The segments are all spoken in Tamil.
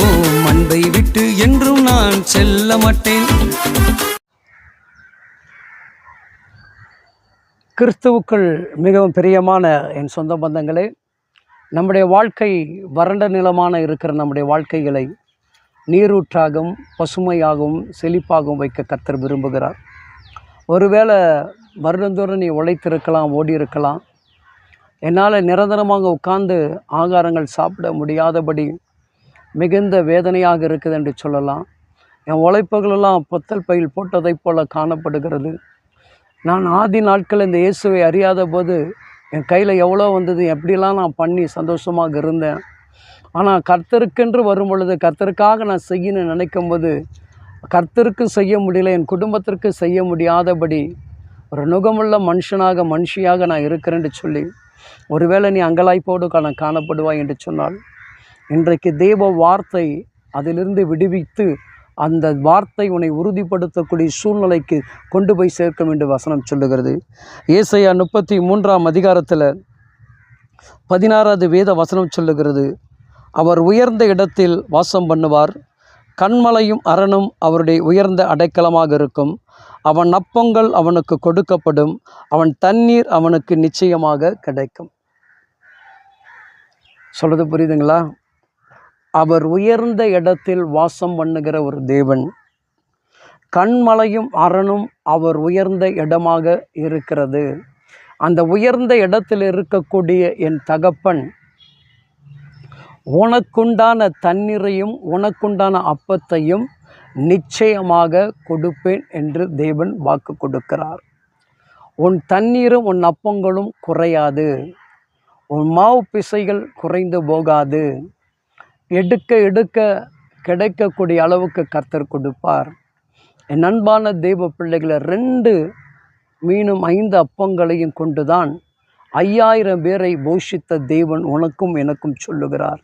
ஓம் அன்பை விட்டு என்றும் நான் செல்ல மாட்டேன். கிறிஸ்துவுக்குள் மிகவும் பிரியமான என் சொந்த பந்தங்களே, நம்முடைய வாழ்க்கை வறண்ட நிலமான இருக்கிற நம்முடைய வாழ்க்கைகளை நீரூற்றாகவும் பசுமையாகவும் செழிப்பாகவும் வைக்க கர்த்தர் விரும்புகிறார். ஒருவேளை வருடந்தோறும் நீ உழைத்திருக்கலாம், ஓடி இருக்கலாம். என்னால் நிரந்தரமாக உட்கார்ந்து ஆகாரங்கள் சாப்பிட முடியாதபடி மிகுந்த வேதனையாக இருக்குது என்று சொல்லலாம். என் உழைப்புகளெல்லாம் பொத்தல் பையில் போட்டதைப் போல காணப்படுகிறது. நான் ஆதி நாட்கள் இந்த இயேசுவை அறியாத போது என் கையில் எவ்வளோ வந்தது, எப்படிலாம் நான் பண்ணி சந்தோஷமாக இருந்தேன். ஆனால் கர்த்தருக்கென்று வரும் பொழுது, கர்த்தருக்காக நான் செய்யணும்னு நினைக்கும் போது கர்த்தருக்கு செய்ய முடியல, என் குடும்பத்திற்கு செய்ய முடியாதபடி ஒரு நுகமுள்ள மனுஷியாக நான் இருக்கிறேன்னு சொல்லி ஒருவேளை நீ அங்கலாய்ப்போடு காணப்படுவாய் என்று சொன்னால், இன்றைக்கு தேவ வார்த்தை அதிலிருந்து விடுவித்து அந்த வார்த்தை உன்னை உறுதிப்படுத்தக்கூடிய சூழ்நிலைக்கு கொண்டு போய் சேர்க்கும் என்று வசனம் சொல்லுகிறது. ஏசாயா 33ஆம் அதிகாரத்தில் 16வது வேத வசனம் சொல்லுகிறது, அவர் உயர்ந்த இடத்தில் வாசம் பண்ணுவார், கன்மலையும் அரணும் அவருடைய உயர்ந்த அடைக்கலமாக இருக்கும். அவன் அப்பங்கள் அவனுக்கு கொடுக்கப்படும், அவன் தண்ணீர் அவனுக்கு நிச்சயமாக கிடைக்கும். சொல்கிறது புரியுதுங்களா? அவர் உயர்ந்த இடத்தில் வாசம் பண்ணுகிற ஒரு தேவன். கன்மலையும் அரணும் அவர் உயர்ந்த இடமாக இருக்கிறது. அந்த உயர்ந்த இடத்தில் இருக்கக்கூடிய என் தகப்பன் உனக்குண்டான தண்ணீரையும் உனக்குண்டான அப்பத்தையும் நிச்சயமாக கொடுப்பேன் என்று தேவன் வாக்கு கொடுக்கிறார். உன் தண்ணீரும் உன் அப்பங்களும் குறையாது, உன் மாவு பிசைகள் குறைந்து போகாது. எடுக்க எடுக்க கிடைக்கக்கூடிய அளவுக்கு கர்த்தர் கொடுப்பார். என் அன்பான தெய்வ பிள்ளைகளை, 2 மீனும் 5 அப்பங்களையும் கொண்டுதான் 5000 பேரை போஷித்த தேவன் உனக்கும் எனக்கும் சொல்லுகிறார்.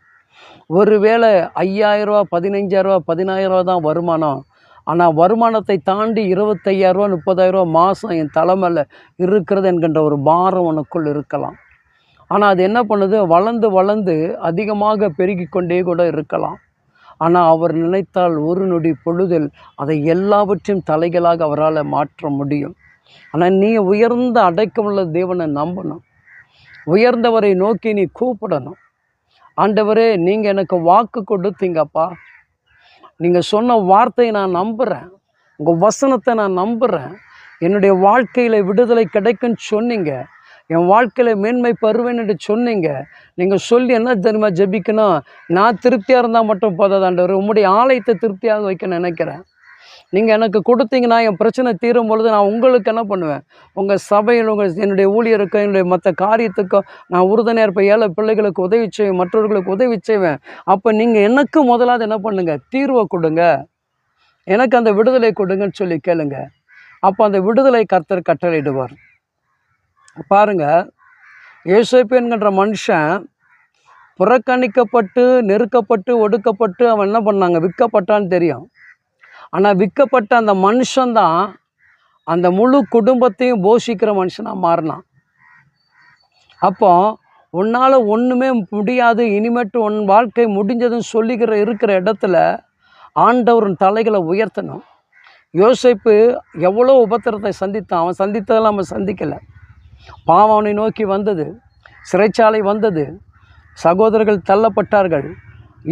ஒருவேளை 5000 ரூபா, 15000 ரூபா, 10000 ரூபா தான் வருமானம். ஆனால் வருமானத்தை தாண்டி 25000 ரூபா, 30000 ரூபா மாதம் என் தலைமையில் இருக்கிறது என்கின்ற ஒரு பாரம் உனக்குள் இருக்கலாம். ஆனால் அது என்ன பண்ணுது, வளர்ந்து அதிகமாக பெருகி கொண்டே கூட இருக்கலாம். ஆனால் அவர் நினைத்தால் ஒரு நொடி பொழுதில் அதை எல்லாவற்றையும் தலைகளாக அவரால் மாற்ற முடியும். ஆனால் நீ உயர்ந்த அடைக்கமுள்ள தேவனை நம்பணும். உயர்ந்தவரை நோக்கி நீ கூப்பிடணும். ஆண்டவரே, நீங்கள் எனக்கு வாக்கு கொடுத்தீங்கப்பா, நீங்கள் சொன்ன வார்த்தையை நான் நம்புகிறேன், உங்கள் வசனத்தை நான் நம்புகிறேன், என்னுடைய வாழ்க்கையில் விடுதலை கிடைக்குன்னு சொன்னீங்க, என் வாழ்க்கையில் மேன்மை பெறுவேன் என்று சொன்னீங்க. நீங்கள் சொல்லி என்ன தெரியுமா ஜெபிக்கணும், நான் திருப்தியாக இருந்தால் மட்டும் போதாது ஆண்டவரே, உம்முடைய ஆலயத்தை திருப்தியாக வைக்க நினைக்கிறேன். நீங்கள் எனக்கு கொடுத்தீங்கன்னா என் பிரச்சனை தீரும் பொழுது நான் உங்களுக்கு என்ன பண்ணுவேன், உங்கள் சபையில் என்னுடைய ஊழியருக்கும் என்னுடைய மற்ற காரியத்துக்கும் நான் உறுதுணையாக இருப்பேன். ஏழை பிள்ளைகளுக்கு உதவி செய்வேன், மற்றவர்களுக்கு உதவி செய்வேன். அப்போ நீங்கள் எனக்கு முதலாவது என்ன பண்ணுங்க, தீர்வை கொடுங்க, எனக்கு அந்த விடுதலை கொடுங்கன்னு சொல்லி கேளுங்க. அப்போ அந்த விடுதலை கர்த்தர் கட்டளையிடுவார். பாருங்க, யோசேப்பு என்கின்ற மனுஷன் புறக்கணிக்கப்பட்டு நெருக்கப்பட்டு ஒடுக்கப்பட்டு அவன் என்ன பண்ணாங்க, விற்கப்பட்டான்னு தெரியும். ஆனால் விற்கப்பட்ட அந்த மனுஷன்தான் அந்த முழு குடும்பத்தையும் போஷிக்கிற மனுஷனாக மாறினான். அப்போ உன்னால் ஒன்றுமே முடியாது, இனிமேட்டு உன் வாழ்க்கை முடிஞ்சதுன்னு இருக்கிற இடத்துல ஆண்டவரின் தலைகளை உயர்த்தணும். யோசேப்பு எவ்வளோ உபத்திரத்தை சந்தித்தான். அவன் சந்தித்ததெல்லாம் அவன் சந்திக்கலை. பாவம் அவனை நோக்கி வந்தது, சிறைச்சாலை வந்தது, சகோதரர்கள் தள்ளப்பட்டார்கள்.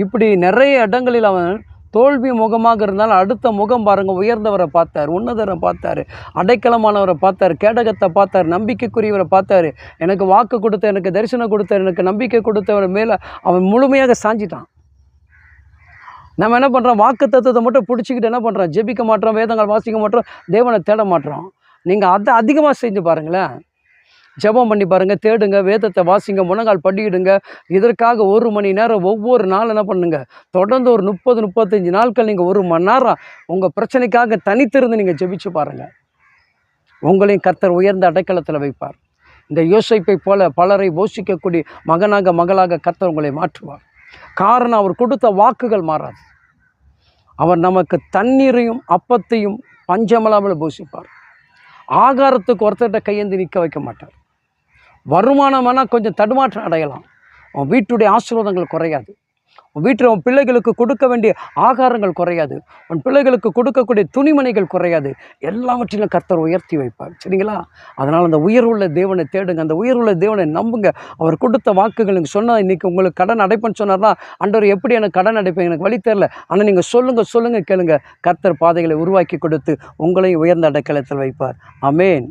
இப்படி நிறைய இடங்களில் அவன் தோல்வி முகமாக இருந்தாலும் அடுத்த முகம் பாருங்கள், உயர்ந்தவரை பார்த்தார், உன்னதரை பார்த்தார், அடைக்கலமானவரை பார்த்தார், கேடகத்தை பார்த்தார், நம்பிக்கைக்குரியவரை பார்த்தார், எனக்கு வாக்கு கொடுத்த, எனக்கு தரிசனம் கொடுத்த, எனக்கு நம்பிக்கை கொடுத்தவரை மேலே அவன் முழுமையாக சாஞ்சிட்டான். நம்ம என்ன பண்ணுறோம், வாக்கு தத்துவத்தை மட்டும் பிடிச்சிக்கிட்டு என்ன பண்ணுறோம், ஜெபிக்க மாட்டோம், வேதங்கள் வாசிக்க மாட்டோம், தேவனை தேட மாட்டோம். நீங்கள் அதை அதிகமாக செஞ்சு பாருங்களேன். ஜெபம் பண்ணி பாருங்கள், தேடுங்க, வேதத்தை வாசிங்க, முழங்கால் படியிடுங்க. இதற்காக 1 மணி நேரம் ஒவ்வொரு நாள் என்ன பண்ணுங்க, தொடர்ந்து ஒரு 30-35 நாட்கள் நீங்கள் 1 மணி நேரம் உங்கள் பிரச்சனைக்காக தனித்திருந்து நீங்கள் ஜெபிச்சு பாருங்கள். உங்களையும் கர்த்தர் உயர்ந்த அடைக்கலத்தில் வைப்பார். இந்த யோசேப்பை போல பலரை போஷிக்கக்கூடிய மகளாக கர்த்தர் உங்களை மாற்றுவார். காரணம், அவர் கொடுத்த வாக்குகள் மாறாது. அவர் நமக்கு தண்ணீரையும் அப்பத்தையும் பஞ்சமில்லாமல் போஷிப்பார். ஆகாரத்துக்கு ஒருத்தர்கிட்ட கையேந்தி நிற்க வைக்க மாட்டார். வருமானமானால் கொஞ்சம் தடுமாற்றம் அடையலாம், அவன் வீட்டுடைய ஆசீர்வாதங்கள் குறையாது. உன் வீட்டில் உன் பிள்ளைகளுக்கு கொடுக்க வேண்டிய ஆகாரங்கள் குறையாது. உன் பிள்ளைகளுக்கு கொடுக்கக்கூடிய துணிமணிகள் குறையாது. எல்லாவற்றிலும் கர்த்தர் உயர்த்தி வைப்பார். சரிங்களா? அதனால் அந்த உயர்வுள்ள தேவனை தேடுங்க. அந்த உயர்வுள்ள தேவனை நம்புங்க. அவர் கொடுத்த வாக்குகள் நீங்கள் சொன்னால், இன்றைக்கி உங்களுக்கு கடன் அடைப்புன்னு சொன்னார்னா, ஆண்டவர் எப்படி எனக்கு கடன் அடைப்பேன், எனக்கு வழி தெரில, ஆனால் நீங்கள் சொல்லுங்கள் கேளுங்க. கர்த்தர் பாதைகளை உருவாக்கி கொடுத்து உங்களையும் உயர்ந்த அடைக்கலத்தில் வைப்பார். ஆமென்.